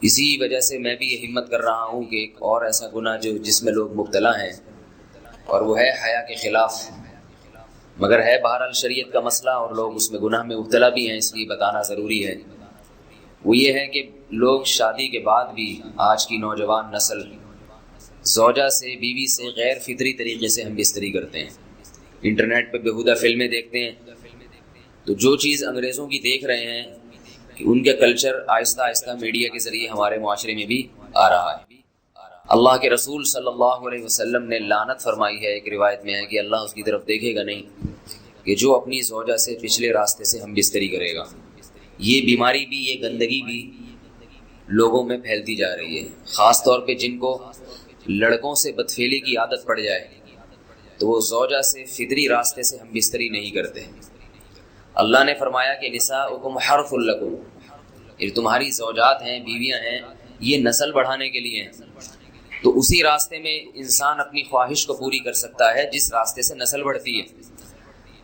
اسی وجہ سے میں بھی یہ ہمت کر رہا ہوں کہ ایک اور ایسا گناہ جس میں لوگ مبتلا ہیں، اور وہ ہے حیا کے خلاف، مگر ہے بہرحال شریعت کا مسئلہ اور لوگ اس میں گناہ میں مبتلا بھی ہیں، اس لیے بتانا ضروری ہے۔ وہ یہ ہے کہ لوگ شادی کے بعد بھی آج کی نوجوان نسل زوجہ سے، بیوی سے غیر فطری طریقے سے ہم بستری کرتے ہیں، انٹرنیٹ پہ بیہودہ فلمیں دیکھتے ہیں، تو جو چیز انگریزوں کی دیکھ رہے ہیں کہ ان کے کلچر آہستہ آہستہ میڈیا کے ذریعے ہمارے معاشرے میں بھی آ رہا ہے۔ اللہ کے رسول صلی اللہ علیہ وسلم نے لعنت فرمائی ہے، ایک روایت میں ہے کہ اللہ اس کی طرف دیکھے گا نہیں کہ جو اپنی زوجہ سے پچھلے راستے سے ہم بستری کرے گا۔ یہ بیماری بھی، یہ گندگی بھی لوگوں میں پھیلتی جا رہی ہے، خاص طور پہ جن کو لڑکوں سے بدفعلی کی عادت پڑ جائے تو وہ زوجہ سے فطری راستے سے ہم بستری نہیں کرتے۔ اللہ نے فرمایا کہ نساؤکم حرث لکم، یہ تمہاری زوجات ہیں، بیویاں ہیں، یہ نسل بڑھانے کے لیے ہیں، تو اسی راستے میں انسان اپنی خواہش کو پوری کر سکتا ہے جس راستے سے نسل بڑھتی ہے۔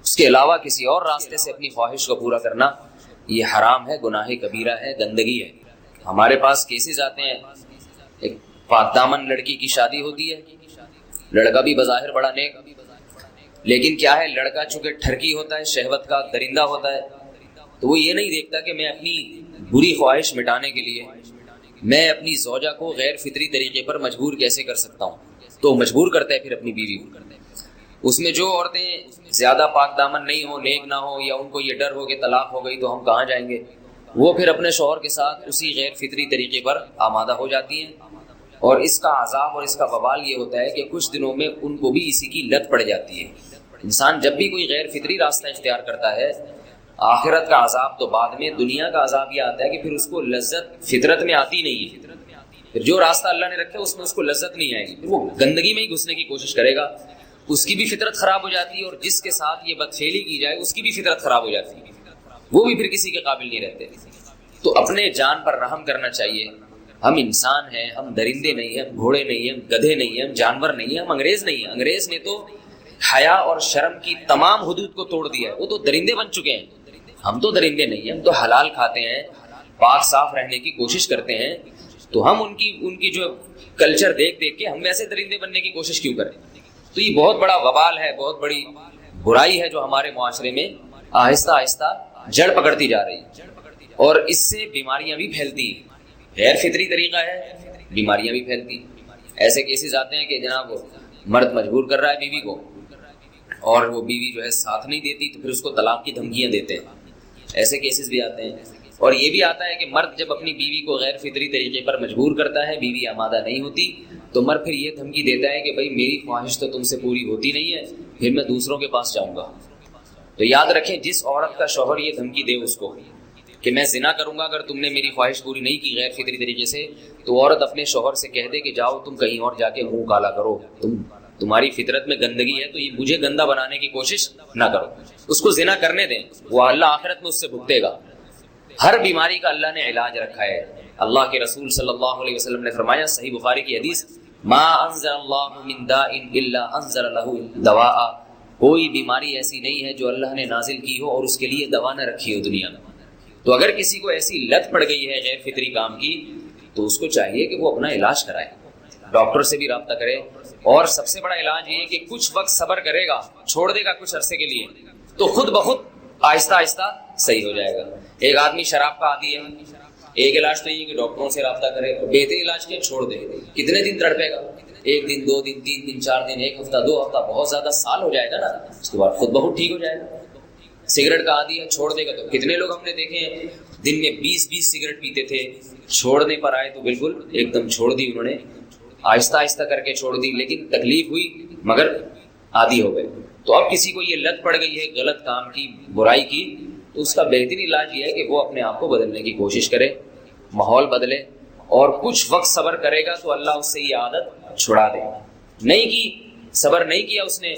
اس کے علاوہ کسی اور راستے سے اپنی خواہش کو پورا کرنا یہ حرام ہے، گناہ کبیرہ ہے، گندگی ہے۔ ہمارے پاس کیسز آتے ہیں، ایک پاک دامن لڑکی کی شادی ہوتی ہے، لڑکا بھی بظاہر بڑا نیک، لیکن کیا ہے، لڑکا چونکہ ٹھرکی ہوتا ہے، شہوت کا درندہ ہوتا ہے، تو وہ یہ نہیں دیکھتا کہ میں اپنی بری خواہش مٹانے کے لیے میں اپنی زوجہ کو غیر فطری طریقے پر مجبور کیسے کر سکتا ہوں، تو مجبور کرتا ہے پھر اپنی بیوی کو۔ اس میں جو عورتیں زیادہ پاک دامن نہیں ہوں، نیک نہ ہوں، یا ان کو یہ ڈر ہو کہ طلاق ہو گئی تو ہم کہاں جائیں گے، وہ پھر اپنے شوہر کے ساتھ اسی غیر فطری طریقے پر آمادہ ہو جاتی ہیں، اور اس کا عذاب اور اس کا وبال یہ ہوتا ہے کہ کچھ دنوں میں ان کو بھی اسی کی لت پڑ جاتی ہے۔ انسان جب بھی کوئی غیر فطری راستہ اختیار کرتا ہے، آخرت کا عذاب تو بعد میں، دنیا کا عذاب یہ آتا ہے کہ پھر اس کو لذت فطرت میں آتی نہیں ہے، پھر جو راستہ اللہ نے رکھا اس میں اس کو لذت نہیں آئے گی، پھر وہ گندگی میں ہی گھسنے کی کوشش کرے گا، اس کی بھی فطرت خراب ہو جاتی ہے، اور جس کے ساتھ یہ بدفعلی کی جائے اس کی بھی فطرت خراب ہو جاتی ہے، وہ بھی پھر کسی کے قابل نہیں رہتے۔ تو اپنے جان پر رحم کرنا چاہیے۔ ہم انسان ہیں، ہم درندے نہیں ہیں، ہم گھوڑے نہیں ہیں، ہم گدھے نہیں ہیں، ہم جانور نہیں ہیں، ہم انگریز نہیں ہیں۔ انگریز نے تو حیا اور شرم کی تمام حدود کو توڑ دیا ہے، وہ تو درندے بن چکے ہیں، ہم تو درندے نہیں ہیں، ہم تو حلال کھاتے ہیں، پاک صاف رہنے کی کوشش کرتے ہیں، تو ہم ان کی جو کلچر دیکھ کے ہم ویسے درندے بننے کی کوشش کیوں کریں؟ تو یہ بہت بڑا وبال ہے، بہت بڑی برائی ہے جو ہمارے معاشرے میں آہستہ آہستہ جڑ پکڑتی جا رہی ہے، اور اس سے بیماریاں بھی پھیلتی ہیں۔ غیر فطری طریقہ ہے، بیماریاں بھی پھیلتی ہیں۔ ایسے کیسز آتے ہیں کہ جناب مرد مجبور کر رہا ہے بیوی کو، اور وہ بیوی جو ہے ساتھ نہیں دیتی تو پھر اس کو طلاق کی دھمکیاں دیتے ہیں، ایسے کیسز بھی آتے ہیں۔ اور یہ بھی آتا ہے کہ مرد جب اپنی بیوی کو غیر فطری طریقے پر مجبور کرتا ہے، بیوی آمادہ نہیں ہوتی، تو مرد پھر یہ دھمکی دیتا ہے کہ بھائی میری خواہش تو تم سے پوری ہوتی نہیں ہے، پھر میں دوسروں کے پاس جاؤں گا۔ تو یاد رکھیں، جس عورت کا شوہر یہ دھمکی دے اس کو کہ میں زنا کروں گا اگر تم نے میری خواہش پوری نہیں کی غیر فطری طریقے سے، تو عورت اپنے شوہر سے کہہ دے کہ جاؤ تم کہیں اور جا کے منہ کالا کرو، تمہاری فطرت میں گندگی ہے تو یہ مجھے گندا بنانے کی کوشش نہ کرو، اس کو زنا کرنے دیں، وہ اللہ آخرت میں اس سے بھگتے گا۔ ہر بیماری کا اللہ نے علاج رکھا ہے۔ اللہ کے رسول صلی اللہ علیہ وسلم نے فرمایا، صحیح بخاری کی حدیث، ما انزل اللہ من داء الا انزل له دواء، کوئی بیماری ایسی نہیں ہے جو اللہ نے نازل کی ہو اور اس کے لیے دوا نہ رکھی ہو دنیا میں۔ تو اگر کسی کو ایسی لت پڑ گئی ہے غیر فطری کام کی، تو اس کو چاہیے کہ وہ اپنا علاج کرائے، ڈاکٹر سے بھی رابطہ کرے، اور سب سے بڑا علاج یہ ہے کہ کچھ وقت صبر کرے گا، چھوڑ دے گا کچھ عرصے کے لیے، تو خود بخود آہستہ آہستہ صحیح ہو جائے گا۔ ایک آدمی شراب کا عادی ہے، ایک علاج تو یہ کہ ڈاکٹروں سے رابطہ کرے، بہترین علاج کیا، چھوڑ دے۔ کتنے دن تڑپے گا؟ 1 دن، 2 دن، 3 دن، 4 دن، 1 ہفتہ، 2 ہفتہ، بہت زیادہ سال ہو جائے گا نا، اس کے بعد خود بخود ٹھیک ہو جائے گا۔ سگریٹ کا عادی ہے، چھوڑ دے گا، تو کتنے لوگ ہم نے دیکھے ہیں دن میں 20 سگریٹ پیتے تھے، چھوڑنے پر آئے تو بالکل ایک دم چھوڑ دی انہوں نے، آہستہ آہستہ کر کے چھوڑ دی، لیکن تکلیف ہوئی مگر عادی ہو گئے۔ تو اب کسی کو یہ لت پڑ گئی ہے غلط کام کی، برائی کی، تو اس کا بہترین علاج یہ ہے کہ وہ اپنے آپ کو بدلنے کی کوشش کرے، ماحول بدلے، اور کچھ وقت صبر کرے گا تو اللہ اس سے یہ عادت چھڑا دے۔ نہیں کی، صبر نہیں کیا اس نے،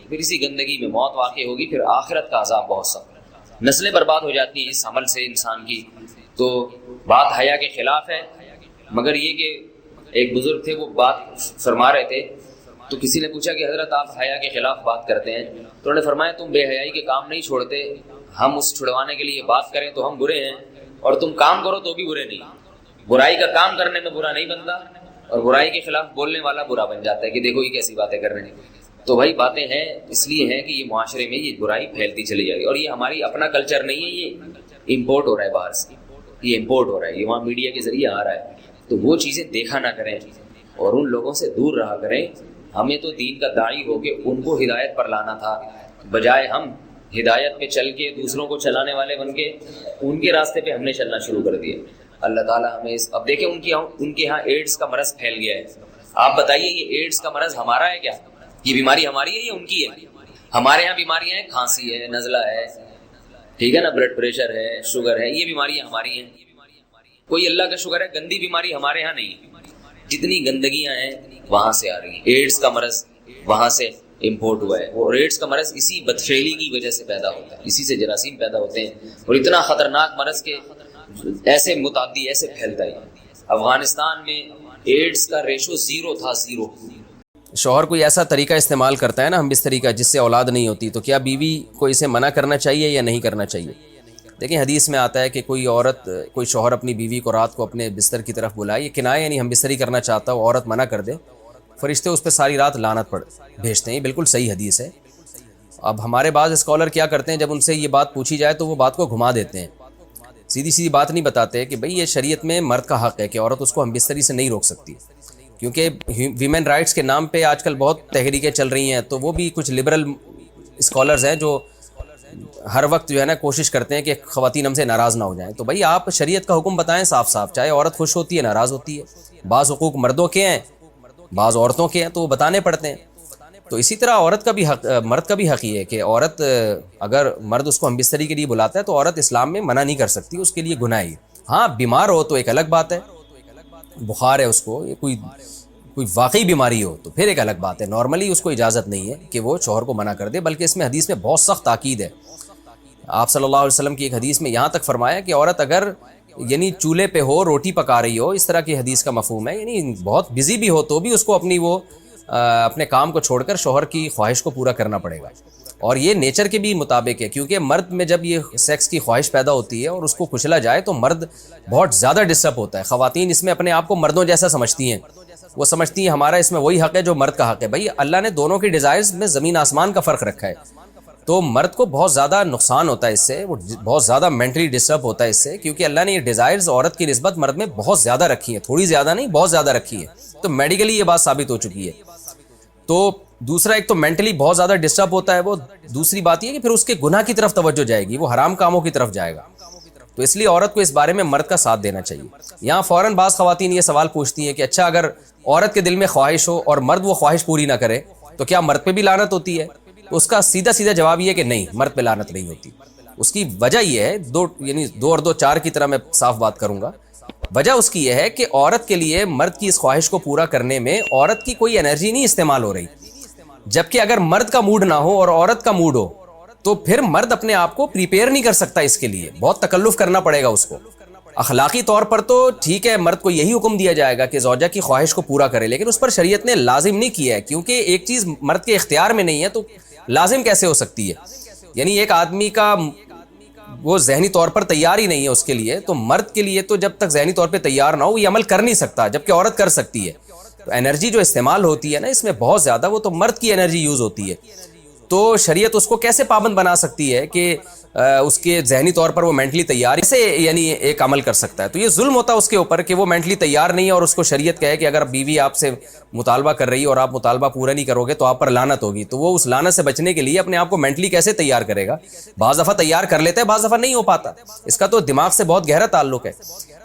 پھر اسی گندگی میں موت واقع ہوگی، پھر آخرت کا عذاب بہت سخت، نسلیں برباد ہو جاتی ہیں اس عمل سے انسان کی۔ تو بات حیا کے خلاف ہے، مگر یہ کہ ایک بزرگ تھے، وہ بات فرما رہے تھے، تو کسی نے پوچھا کہ حضرت آپ حیا کے خلاف بات کرتے ہیں، تو انہوں نے فرمایا تم بے حیائی کے کام نہیں چھوڑتے، ہم اس چھڑوانے کے لیے بات کریں تو ہم برے ہیں، اور تم کام کرو تو بھی برے نہیں۔ برائی کا کام کرنے میں برا نہیں بنتا، اور برائی کے خلاف بولنے والا برا بن جاتا ہے کہ دیکھو یہ کیسی باتیں کر رہے ہیں۔ تو بھائی باتیں ہیں اس لیے ہیں کہ یہ معاشرے میں یہ برائی پھیلتی چلی جائے گی، اور یہ ہماری اپنا کلچر نہیں ہے، یہ امپورٹ ہو رہا ہے باہر سے، یہ امپورٹ ہو رہا ہے، یہ وہاں میڈیا کے ذریعے آ رہا ہے۔ تو وہ چیزیں دیکھا نہ کریں اور ان لوگوں سے دور رہا کریں۔ ہمیں تو دین کا داعی ہو کے ان کو ہدایت پر لانا تھا، بجائے ہم ہدایت پہ چل کے دوسروں کو چلانے والے بن کے ان کے راستے پہ ہم نے چلنا شروع کر دیا۔ اللہ تعالیٰ ہمیں اب دیکھیں ان کے یہاں ایڈز کا مرض پھیل گیا ہے۔ آپ بتائیے یہ ایڈز کا مرض ہمارا ہے کیا؟ یہ بیماری ہماری ہے یا ان کی ہے؟ ہمارے یہاں بیماریاں ہیں، کھانسی ہے، نزلہ ہے، ٹھیک ہے نا، بلڈ پریشر ہے، شوگر ہے، یہ بیماریاں ہماری ہیں۔ کوئی اللہ کا شکر ہے گندی بیماری ہمارے یہاں نہیں ہے۔ جتنی گندگیاں ہیں وہاں سے آ رہی ہیں۔ ایڈز کا مرض وہاں سے امپورٹ ہوا ہے، اور ایڈز کا مرض اسی بدفعلی کی وجہ سے پیدا ہوتا ہے، اسی سے جراثیم پیدا ہوتے ہیں، اور اتنا خطرناک مرض کہ ایسے متعدی ایسے پھیلتا ہے۔ افغانستان میں ایڈز کا ریشو 0 تھا، 0۔ شوہر کوئی ایسا طریقہ استعمال کرتا ہے نا ہم بس طریقہ جس سے اولاد نہیں ہوتی، تو کیا بیوی کو اسے منع کرنا چاہیے یا نہیں کرنا چاہیے؟ دیکھیں حدیث میں آتا ہے کہ کوئی شوہر اپنی بیوی کو رات کو اپنے بستر کی طرف بلائے، یہ کنایہ یعنی ہم بستری کرنا چاہتا ہو، عورت منع کر دے، فرشتے اس پہ ساری رات لعنت بھیجتے ہیں۔ یہ بالکل صحیح حدیث ہے۔ اب ہمارے بعض اسکالر کیا کرتے ہیں، جب ان سے یہ بات پوچھی جائے تو وہ بات کو گھما دیتے ہیں، سیدھی بات نہیں بتاتے کہ بھئی یہ شریعت میں مرد کا حق ہے کہ عورت اس کو ہم بستری سے نہیں روک سکتی، کیونکہ ویمن رائٹس کے نام پہ آج کل بہت تحریکیں چل رہی ہیں، تو وہ بھی کچھ لبرل اسکالرز ہیں جو ہر وقت جو ہے نا کوشش کرتے ہیں کہ خواتین ہم سے ناراض نہ ہو جائیں۔ تو بھائی آپ شریعت کا حکم بتائیں صاف صاف، چاہے عورت خوش ہوتی ہے ناراض ہوتی ہے، بعض حقوق مردوں کے ہیں بعض عورتوں کے ہیں، تو وہ بتانے پڑتے ہیں۔ تو اسی طرح عورت کا بھی حق، مرد کا بھی حق یہ ہے کہ عورت اگر مرد اس کو ہم بستری کے لیے بلاتا ہے تو عورت اسلام میں منع نہیں کر سکتی، اس کے لیے گناہ ہے۔ ہاں بیمار ہو تو ایک الگ بات ہے، بخار ہے اس کو، یہ کوئی واقعی بیماری ہو تو پھر ایک الگ بات ہے، نارملی اس کو اجازت نہیں ہے کہ وہ شوہر کو منع کر دے، بلکہ اس میں حدیث میں بہت سخت تاکید ہے۔ آپ صلی اللہ علیہ وسلم کی ایک حدیث میں یہاں تک فرمایا کہ عورت اگر یعنی چولہے پہ ہو، روٹی پکا رہی ہو، اس طرح کی حدیث کا مفہوم ہے، یعنی بہت بزی بھی ہو تو بھی اس کو اپنے کام کو چھوڑ کر شوہر کی خواہش کو پورا کرنا پڑے گا۔ اور یہ نیچر کے بھی مطابق ہے، کیونکہ مرد میں جب یہ سیکس کی خواہش پیدا ہوتی ہے اور اس کو کچلا جائے تو مرد بہت زیادہ ڈسٹرب ہوتا ہے۔ خواتین اس میں اپنے آپ کو مردوں جیسا سمجھتی ہیں، وہ سمجھتی ہیں ہمارا اس میں وہی حق ہے جو مرد کا حق ہے۔ بھائی اللہ نے دونوں کی ڈیزائرز میں زمین آسمان کا فرق رکھا ہے، تو مرد کو بہت زیادہ نقصان ہوتا ہے اس سے، وہ بہت زیادہ مینٹلی ڈسٹرب ہوتا ہے اس سے، کیونکہ اللہ نے یہ ڈیزائرز عورت کی نسبت مرد میں بہت زیادہ رکھی ہیں، تھوڑی زیادہ نہیں بہت زیادہ رکھی ہے، تو میڈیکلی یہ بات ثابت ہو چکی ہے۔ تو دوسرا ایک تو مینٹلی بہت زیادہ ڈسٹرب ہوتا ہے وہ، دوسری بات یہ کہ پھر اس کے گناہ کی طرف توجہ جائے گی، وہ حرام کاموں کی طرف جائے گا۔ تو اس لیے عورت کو اس بارے میں مرد کا ساتھ دینا چاہیے۔ یہاں فوراً بعض خواتین یہ سوال پوچھتی ہیں کہ اچھا اگر عورت کے دل میں خواہش ہو اور مرد وہ خواہش پوری نہ کرے تو کیا مرد پہ بھی لعنت ہوتی ہے؟ تو اس کا سیدھا جواب یہ ہے کہ نہیں، مرد پہ لعنت نہیں ہوتی۔ اس کی وجہ یہ ہے، دو اور دو چار کی طرح میں صاف بات کروں گا۔ وجہ اس کی یہ ہے کہ عورت کے لیے مرد کی اس خواہش کو پورا کرنے میں عورت کی کوئی انرجی نہیں استعمال ہو رہی، جبکہ اگر مرد کا موڈ نہ ہو اور عورت کا موڈ ہو تو پھر مرد اپنے آپ کو پریپیئر نہیں کر سکتا، اس کے لیے بہت تکلف کرنا پڑے گا اس کو۔ اخلاقی طور پر تو ٹھیک ہے، مرد کو یہی حکم دیا جائے گا کہ زوجہ کی خواہش کو پورا کرے، لیکن اس پر شریعت نے لازم نہیں کیا ہے، کیونکہ ایک چیز مرد کے اختیار میں نہیں ہے تو لازم کیسے ہو سکتی ہے؟ یعنی ایک آدمی کا وہ ذہنی طور پر تیار ہی نہیں ہے اس کے لیے، تو مرد کے لیے تو جب تک ذہنی طور پہ تیار نہ ہو یہ عمل کر نہیں سکتا، جبکہ عورت کر سکتی ہے۔ تو انرجی جو استعمال ہوتی ہے نا اس میں بہت زیادہ، وہ تو مرد کی انرجی یوز ہوتی ہے، تو شریعت اس کو کیسے پابند بنا سکتی ہے کہ اس کے ذہنی طور پر وہ مینٹلی تیار سے یعنی ایک عمل کر سکتا ہے؟ تو یہ ظلم ہوتا ہے اس کے اوپر کہ وہ مینٹلی تیار نہیں ہے اور اس کو شریعت کہے کہ اگر بیوی آپ سے مطالبہ کر رہی ہے اور آپ مطالبہ پورا نہیں کرو گے تو آپ پر لعنت ہوگی، تو وہ اس لعنت سے بچنے کے لیے اپنے آپ کو مینٹلی کیسے تیار کرے گا؟ بعض دفعہ تیار کر لیتا ہے، بعض دفعہ نہیں ہو پاتا، اس کا تو دماغ سے بہت گہرا تعلق ہے۔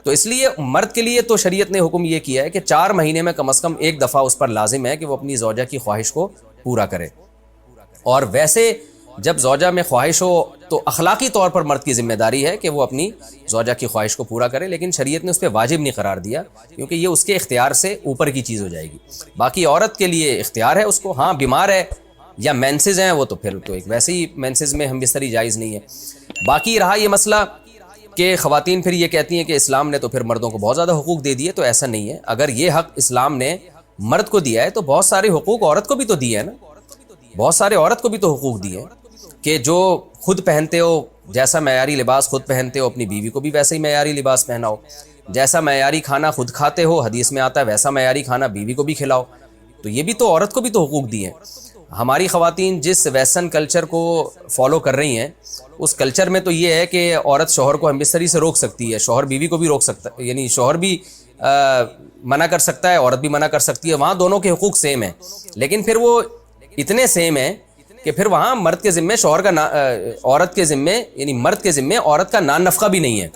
تو اس لیے مرد کے لیے تو شریعت نے حکم یہ کیا ہے کہ 4 مہینے میں کم از کم ایک دفعہ اس پر لازم ہے کہ وہ اپنی زوجہ کی خواہش کو پورا کرے۔ اور ویسے جب زوجہ میں خواہش ہو تو اخلاقی طور پر مرد کی ذمہ داری ہے کہ وہ اپنی زوجہ کی خواہش کو پورا کرے، لیکن شریعت نے اس پہ واجب نہیں قرار دیا، کیونکہ یہ اس کے اختیار سے اوپر کی چیز ہو جائے گی۔ باقی عورت کے لیے اختیار ہے اس کو، ہاں بیمار ہے یا مینسز ہیں وہ تو پھر تو ایک ویسے ہی مینسز میں ہم بستری جائز نہیں ہے۔ باقی رہا یہ مسئلہ کہ خواتین پھر یہ کہتی ہیں کہ اسلام نے تو پھر مردوں کو بہت زیادہ حقوق دے دیے، تو ایسا نہیں ہے۔ اگر یہ حق اسلام نے مرد کو دیا ہے تو بہت سارے حقوق عورت کو بھی تو دیے ہیں نا، بہت سارے عورت کو بھی تو حقوق دیے ہیں کہ جو خود پہنتے ہو، جیسا معیاری لباس خود پہنتے ہو اپنی بیوی کو بھی ویسے ہی معیاری لباس پہناؤ۔ جیسا معیاری کھانا خود کھاتے ہو، حدیث میں آتا ہے ویسا معیاری کھانا بیوی کو بھی کھلاؤ. تو یہ بھی تو عورت کو بھی تو حقوق دیے ہیں. ہماری خواتین جس ویسٹرن کلچر کو فالو کر رہی ہیں اس کلچر میں تو یہ ہے کہ عورت شوہر کو ہم بستری سے روک سکتی ہے، شوہر بیوی کو بھی روک سکتا ہے، یعنی شوہر بھی منع کر سکتا ہے، عورت بھی منع کر سکتی ہے. وہاں دونوں کے حقوق سیم ہیں، لیکن پھر وہ اتنے سیم ہیں کہ پھر وہاں مرد کے ذمے شوہر کا عورت کے ذمے یعنی مرد کے ذمے عورت کا نان نفقہ بھی نہیں ہے.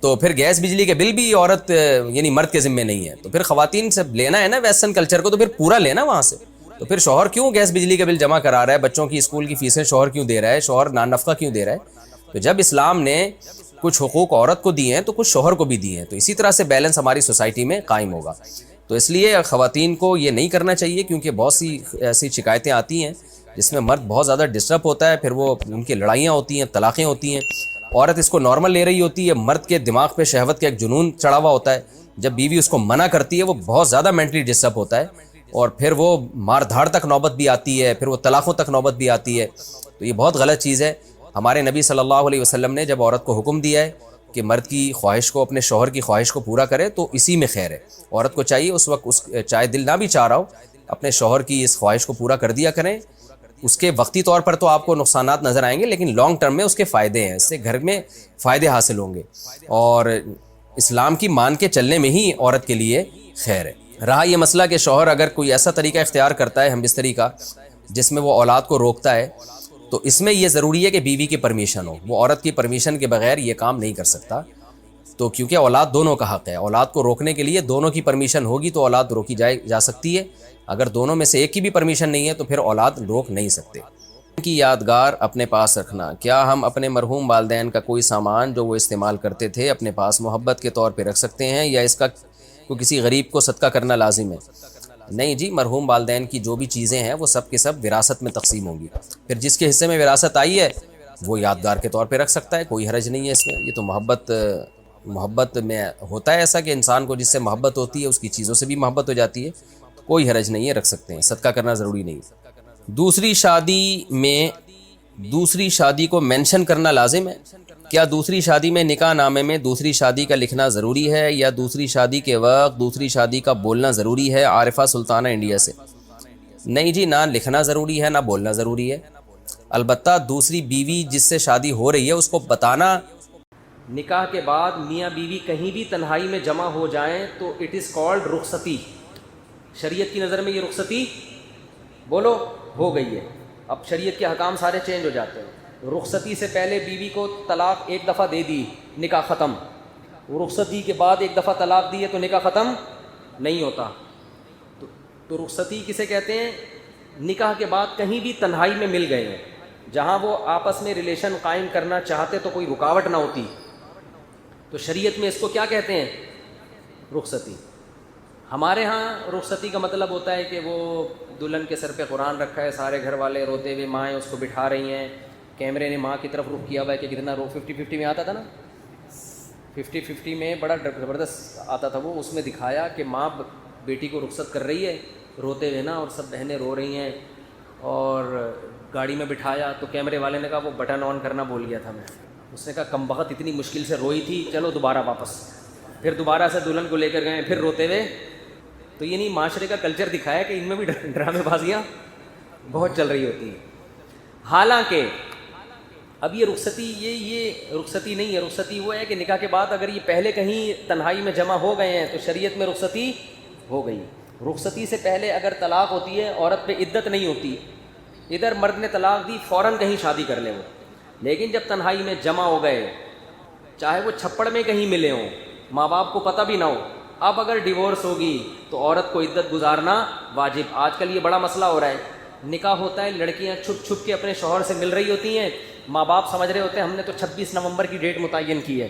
تو پھر گیس بجلی کے بل بھی عورت یعنی مرد کے ذمے نہیں ہے. تو پھر خواتین سے لینا ہے نا ویسٹرن کلچر کو، تو پھر پورا لینا وہاں سے. تو پھر شوہر کیوں گیس بجلی کا بل جمع کرا رہا ہے، بچوں کی اسکول کی فیسیں شوہر کیوں دے رہا ہے، شوہر نان نفقہ کیوں دے رہا ہے؟ تو جب اسلام نے کچھ حقوق عورت کو دیے ہیں تو کچھ شوہر کو بھی دیے ہیں. تو اسی طرح سے بیلنس ہماری سوسائٹی میں قائم ہوگا. تو اس لیے خواتین کو یہ نہیں کرنا چاہیے، کیونکہ بہت سی ایسی شکایتیں آتی ہیں جس میں مرد بہت زیادہ ڈسٹرب ہوتا ہے، پھر وہ ان کی لڑائیاں ہوتی ہیں، طلاقیں ہوتی ہیں. عورت اس کو نارمل لے رہی ہوتی ہے، مرد کے دماغ پہ شہوت کا ایک جنون چڑھا ہوا ہوتا ہے. جب بیوی اس کو منع کرتی ہے وہ بہت زیادہ مینٹلی ڈسٹرب ہوتا ہے، اور پھر وہ مار دھاڑ تک نوبت بھی آتی ہے، پھر وہ طلاقوں تک نوبت بھی آتی ہے. تو یہ بہت غلط چیز ہے. ہمارے نبی صلی اللہ علیہ وسلم نے جب عورت کو حکم دیا ہے کہ مرد کی خواہش کو، اپنے شوہر کی خواہش کو پورا کرے، تو اسی میں خیر ہے. عورت کو چاہیے اس وقت چاہے دل نہ بھی چاہ رہا ہو، اپنے شوہر کی اس خواہش کو پورا کر دیا کریں. اس کے وقتی طور پر تو آپ کو نقصانات نظر آئیں گے، لیکن لانگ ٹرم میں اس کے فائدے ہیں، اس سے گھر میں فائدے حاصل ہوں گے، اور اسلام کی مان کے چلنے میں ہی عورت کے لیے خیر ہے. رہا یہ مسئلہ کہ شوہر اگر کوئی ایسا طریقہ اختیار کرتا ہے ہم بستری کا جس میں وہ اولاد کو روکتا ہے، تو اس میں یہ ضروری ہے کہ بیوی کی پرمیشن ہو. وہ عورت کی پرمیشن کے بغیر یہ کام نہیں کر سکتا. تو کیونکہ اولاد دونوں کا حق ہے، اولاد کو روکنے کے لیے دونوں کی پرمیشن ہوگی تو اولاد روکی جا سکتی ہے. اگر دونوں میں سے ایک کی بھی پرمیشن نہیں ہے تو پھر اولاد روک نہیں سکتے. ان کی یادگار اپنے پاس رکھنا. کیا ہم اپنے مرحوم والدین کا کوئی سامان جو وہ استعمال کرتے تھے اپنے پاس محبت کے طور پہ رکھ سکتے ہیں، یا اس کا کسی غریب کو صدقہ کرنا لازم ہے؟ نہیں جی، مرحوم والدین کی جو بھی چیزیں ہیں وہ سب کے سب وراثت میں تقسیم ہوں گی. پھر جس کے حصے میں وراثت آئی ہے وہ یادگار کے طور پہ رکھ سکتا ہے، کوئی حرج نہیں ہے اس میں. یہ تو محبت میں ہوتا ہے ایسا کہ انسان کو جس سے محبت ہوتی ہے اس کی چیزوں سے بھی محبت ہو جاتی ہے. کوئی حرج نہیں ہے، رکھ سکتے ہیں، صدقہ کرنا ضروری نہیں. دوسری شادی کو مینشن کرنا لازم ہے. کیا دوسری شادی میں نکاح نامے میں دوسری شادی کا لکھنا ضروری ہے، یا دوسری شادی کے وقت دوسری شادی کا بولنا ضروری ہے؟ عارفہ سلطانہ انڈیا سے. نہیں جی، نہ لکھنا ضروری ہے نہ بولنا ضروری ہے. البتہ دوسری بیوی جس سے شادی ہو رہی ہے اس کو بتانا. نکاح کے بعد میاں بیوی کہیں بھی تنہائی میں جمع ہو جائیں تو اٹ از کالڈ رخصتی. شریعت کی نظر میں یہ رخصتی بولو ہو گئی ہے. اب شریعت کے حکام سارے چینج ہو جاتے ہیں. رخصتی سے پہلے بیوی کو طلاق ایک دفعہ دے دی، نکاح ختم. رخصتی کے بعد ایک دفعہ طلاق دی ہے تو نکاح ختم نہیں ہوتا. تو رخصتی کسے کہتے ہیں؟ نکاح کے بعد کہیں بھی تنہائی میں مل گئے ہیں، جہاں وہ آپس میں ریلیشن قائم کرنا چاہتے تو کوئی رکاوٹ نہ ہوتی. تو شریعت میں اس کو کیا کہتے ہیں؟ رخصتی. ہمارے ہاں رخصتی کا مطلب ہوتا ہے کہ وہ دلہن کے سر پہ قرآن رکھا ہے، سارے گھر والے روتے ہوئے، مائیں اس کو بٹھا رہی ہیں، کیمرے نے ماں کی طرف رخ کیا ہوا ہے کہ کتنا 50-50 میں آتا تھا نا، 50-50 میں بڑا زبردست آتا تھا وہ. اس میں دکھایا کہ ماں بیٹی کو رخصت کر رہی ہے روتے ہوئے نا، اور سب بہنیں رو رہی ہیں، اور گاڑی میں بٹھایا تو کیمرے والے نے کہا وہ بٹن آن کرنا بھول گیا تھا میں. اس نے کہا کم بخت اتنی مشکل سے روئی تھی، چلو دوبارہ واپس. پھر دوبارہ سے دلہن کو لے کر گئے، پھر روتے ہوئے. تو یہ نہیں، معاشرے کا کلچر دکھایا کہ ان میں بھی ڈرامے بازیاں بہت چل رہی ہوتی ہیں. حالانکہ اب یہ رخصتی یہ رخصتی نہیں ہے. رخصتی وہ ہے کہ نکاح کے بعد اگر یہ پہلے کہیں تنہائی میں جمع ہو گئے ہیں تو شریعت میں رخصتی ہو گئی. رخصتی سے پہلے اگر طلاق ہوتی ہے عورت پہ عدت نہیں ہوتی. ادھر مرد نے طلاق دی، فوراً کہیں شادی کر لے وہ. لیکن جب تنہائی میں جمع ہو گئے، چاہے وہ چھپڑ میں کہیں ملے ہوں، ماں باپ کو پتہ بھی نہ ہو، اب اگر ڈیورس ہوگی تو عورت کو عدت گزارنا واجب. آج کل یہ بڑا مسئلہ ہو رہا ہے. نکاح ہوتا ہے، لڑکیاں چھپ چھپ کے اپنے شوہر سے مل رہی ہوتی ہیں، ماں باپ سمجھ رہے ہوتے ہیں ہم نے تو 26 نومبر کی ڈیٹ متعین کی ہے.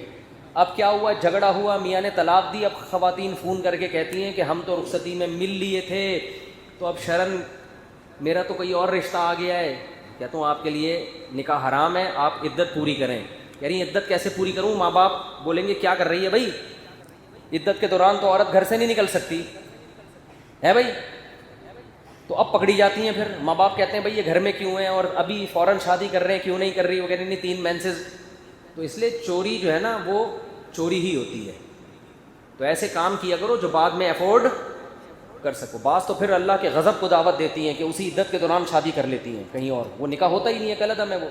اب کیا ہوا، جھگڑا ہوا، میاں نے طلاق دی. اب خواتین فون کر کے کہتی ہیں کہ ہم تو رخصتی میں مل لیے تھے، تو اب شرن میرا تو کوئی اور رشتہ آ گیا ہے. کہتا ہوں آپ کے لیے نکاح حرام ہے، آپ عدت پوری کریں. کہہ رہی ہیں عدت کیسے پوری کروں؟ ماں باپ بولیں گے کیا کر رہی ہے بھائی، عدت کے دوران تو عورت گھر سے نہیں نکل سکتی ہے بھائی. تو اب پکڑی جاتی ہیں. پھر ماں باپ کہتے ہیں بھائی یہ گھر میں کیوں ہیں، اور ابھی فوراً شادی کر رہے ہیں، کیوں نہیں کر رہی؟ وہ کہتے ہیں نہیں 3 مینسز. تو اس لیے چوری جو ہے نا وہ چوری ہی ہوتی ہے. تو ایسے کام کیا کرو جو بعد میں افورڈ کر سکو. بعض تو پھر اللہ کے غضب کو دعوت دیتی ہیں کہ اسی عدت کے دوران شادی کر لیتی ہیں کہیں اور, وہ نکاح ہوتا ہی نہیں ہے, غلط ہے وہ.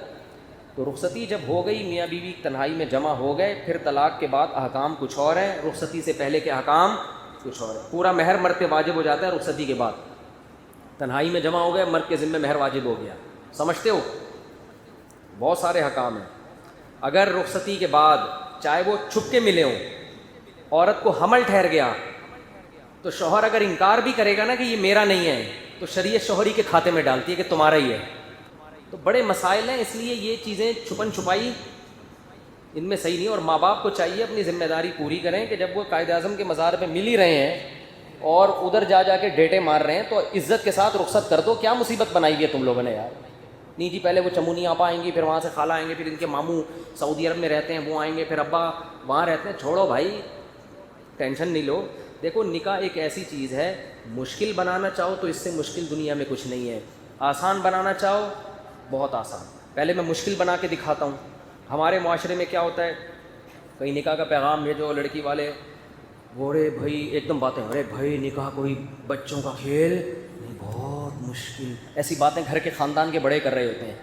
تو رخصتی جب ہو گئی, میاں بیوی تنہائی میں جمع ہو گئے, پھر طلاق کے بعد احکام کچھ اور ہیں, رخصتی سے پہلے کے احکام کچھ اور ہیں. پورا مہر مرد پہ واجب ہو جاتا ہے رخصتی کے بعد. تنہائی میں جمع ہو گئے, مرد کے ذمہ مہر واجب ہو گیا. سمجھتے ہو؟ بہت سارے احکام ہیں. اگر رخصتی کے بعد چاہے وہ چھپ کے ملے ہوں, عورت کو حمل ٹھہر گیا, تو شوہر اگر انکار بھی کرے گا نا کہ یہ میرا نہیں ہے, تو شریعت شوہری کے کھاتے میں ڈالتی ہے کہ تمہارا ہی ہے. تو بڑے مسائل ہیں, اس لیے یہ چیزیں چھپن چھپائی ان میں صحیح نہیں. اور ماں باپ کو چاہیے اپنی ذمہ داری پوری کریں کہ جب وہ قائد اعظم کے مزار پہ مل ہی رہے ہیں اور ادھر جا کے ڈیٹے مار رہے ہیں, تو عزت کے ساتھ رخصت کر دو. کیا مصیبت بنائی ہوئی ہے تم لوگوں نے یار. نہیں جی, پہلے وہ چمونی آپا آئیں گی, پھر وہاں سے خالہ آئیں گے, پھر ان کے ماموں سعودی عرب میں رہتے ہیں وہ آئیں گے, پھر ابا وہاں رہتے ہیں. چھوڑو بھائی, ٹینشن نہیں لو. دیکھو نکاح ایک ایسی چیز ہے, مشکل بنانا چاہو تو اس سے مشکل دنیا میں کچھ نہیں ہے, آسان بنانا چاہو بہت آسان. پہلے میں مشکل بنا کے دکھاتا ہوں. ہمارے معاشرے میں کیا ہوتا ہے, کہیں نکاح کا پیغام بھیجو, لڑکی والے بوڑھے بھائی ایک دم باتیں, ارے بھائی نکاح کوئی بچوں کا کھیل نہیں, بہت مشکل. ایسی باتیں گھر کے خاندان کے بڑے کر رہے ہوتے ہیں.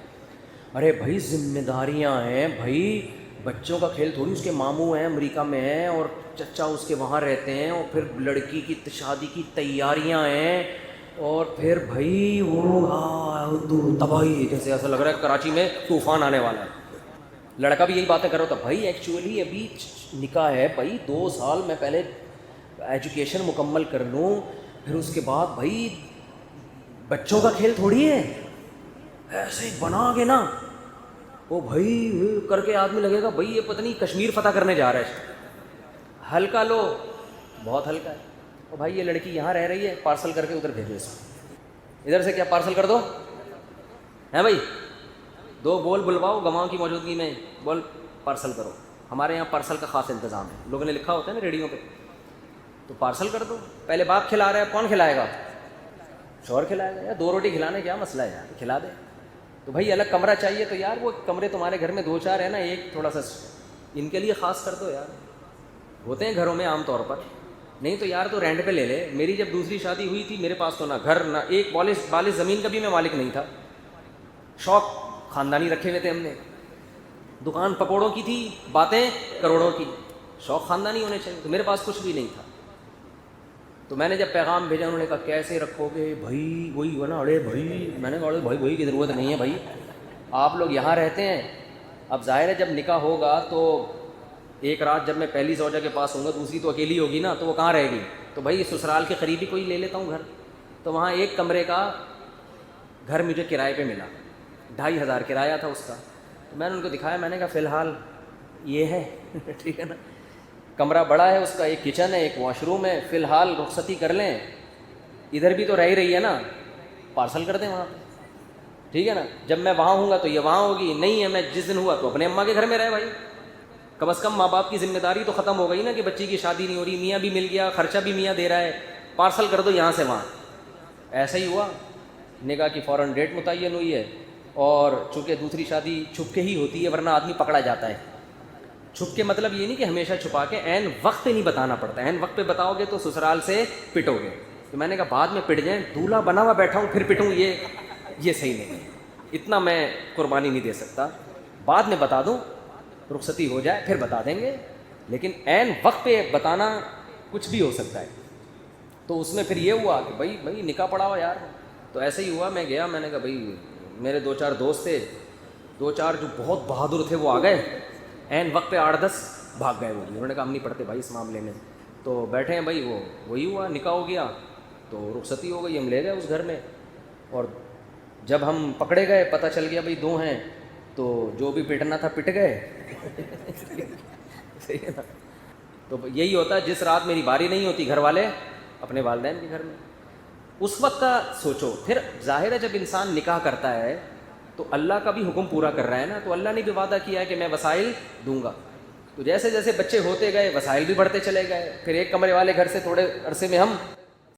ارے بھائی ذمہ داریاں ہیں بھائی, بچوں کا کھیل تھوڑی. اس کے ماموں ہیں امریکہ میں ہیں اور چچا اس کے وہاں رہتے ہیں, اور پھر لڑکی کی شادی کی تیاریاں ہیں, اور پھر بھائی وہ تباہی, جیسے ایسا لگ رہا ہے کراچی میں طوفان آنے والا ہے. لڑکا بھی یہی باتیں کر رہا ہوتا, بھائی ایکچولی ابھی نکاح ہے بھائی, 2 سال میں پہلے ایجوکیشن مکمل کر لوں, پھر اس کے بعد بھائی بچوں کا کھیل تھوڑی ہے. ایسے بنا کے نا وہ بھائی کر کے آدمی لگے گا بھائی یہ پتہ نہیں کشمیر فتح کرنے جا رہا ہے. ہلکا لو, بہت ہلکا ہے. اور بھائی یہ لڑکی یہاں رہ رہی ہے, پارسل کر کے ادھر بھیجو اس کو. ادھر سے کیا پارسل کر دو ہیں بھائی, 2 بول بلواؤ گواہوں کی موجودگی میں, بول پارسل کرو. ہمارے یہاں پارسل کا خاص انتظام ہے, لوگوں نے لکھا ہوتا ہے نا ریڈیو پہ, تو پارسل کر دو. پہلے باپ کھلا رہا ہے, کون کھلائے گا؟ شوہر کھلائے گا. یا 2 روٹی کھلانے کیا مسئلہ ہے یار, کھلا دے. تو بھائی الگ کمرہ چاہیے تو یار وہ کمرے تمہارے گھر میں 2-4 ہیں نا, ایک تھوڑا سا ان کے لیے خاص کر دو یار. ہوتے ہیں گھروں میں عام طور پر, نہیں تو یار تو رینٹ پہ لے لے. میری جب دوسری شادی ہوئی تھی میرے پاس تو نہ گھر نہ ایک بالش زمین کا بھی میں مالک نہیں تھا. شوق خاندانی رکھے ہوئے تھے ہم نے, دکان پکوڑوں کی تھی, باتیں کروڑوں کی, شوق خاندانی ہونے چاہیے. تو میرے پاس کچھ بھی نہیں تھا. تو میں نے جب پیغام بھیجا انہوں نے کہا کیسے رکھو گے بھائی, وہی ہوا نا, ارے بھائی. میں نے کہا بھائی وہی کی ضرورت نہیں ہے بھائی, آپ لوگ یہاں رہتے ہیں. اب ظاہر ہے جب نکاح ہوگا تو ایک رات جب میں پہلی زوجہ کے پاس ہوں گا, دوسری تو اکیلی ہوگی نا, تو وہ کہاں رہے گی. تو بھائی سسرال کے قریبی کوئی لے لیتا ہوں گھر. تو وہاں 1 کمرے کا گھر مجھے کرائے پہ ملا, 2500 کرایہ تھا اس کا. تو میں نے ان کو دکھایا, میں نے کہا فی الحال یہ ہے ٹھیک ہے نا, کمرہ بڑا ہے اس کا, ایک کچن ہے, ایک واش روم ہے, فی الحال رخصتی کر لیں. ادھر بھی تو رہ رہی ہے نا, پارسل کر دیں وہاں, ٹھیک ہے نا. جب میں وہاں ہوں گا تو یہ وہاں ہوگی, نہیں ہے میں جس دن ہوا تو اپنے اماں کے گھر میں رہے بھائی. کم از کم ماں باپ کی ذمہ داری تو ختم ہو گئی نا کہ بچی کی شادی نہیں ہو رہی, میاں بھی مل گیا, خرچہ بھی میاں دے رہا ہے, پارسل کر دو یہاں سے وہاں. ایسا ہی ہوا, نکاح کی فوراً ڈیٹ متعین ہوئی ہے. اور چونکہ دوسری شادی چھپ کے ہی ہوتی ہے ورنہ آدمی پکڑا جاتا ہے. چھپ کے مطلب یہ نہیں کہ ہمیشہ چھپا کے, عین وقت پہ نہیں بتانا پڑتا. عین وقت پہ بتاؤ گے تو سسرال سے پٹو گے. تو میں نے کہا بعد میں پٹ جائیں, دولہا بنا ہوا بیٹھا ہوں پھر پٹوں, یہ صحیح نہیں ہے. اتنا میں قربانی نہیں دے سکتا. بعد میں بتا دوں, رخصتی ہو جائے پھر بتا دیں گے, لیکن عین وقت پہ بتانا کچھ بھی ہو سکتا ہے. تو اس میں پھر یہ ہوا کہ بھائی نکاح پڑا ہوا یار. تو ایسے ہی ہوا, میں گیا, میں نے کہا بھائی میرے 2-4 دوست تھے, 2-4 جو بہت بہادر تھے وہ آ گئے, عین وقت پہ 8-10 بھاگ گئے. وہ انہوں نے کہا ہم نہیں پڑھتے بھائی اس معاملے میں. تو بیٹھے ہیں بھائی, وہی ہوا, نکاح ہو گیا تو رخصتی ہو گئی, ہم لے گئے اس گھر میں. اور جب ہم پکڑے گئے پتہ چل گیا بھائی 2 ہیں, تو جو بھی پٹنا تھا پٹ گئے صحیح ہے نا. تو یہی ہوتا ہے, جس رات میری باری نہیں ہوتی گھر والے اپنے والدین کے گھر میں. اس وقت کا سوچو. پھر ظاہر ہے جب انسان نکاح کرتا ہے تو اللہ کا بھی حکم پورا کر رہا ہے نا, تو اللہ نے بھی وعدہ کیا ہے کہ میں وسائل دوں گا. تو جیسے جیسے بچے ہوتے گئے وسائل بھی بڑھتے چلے گئے. پھر 1 کمرے والے گھر سے تھوڑے عرصے میں ہم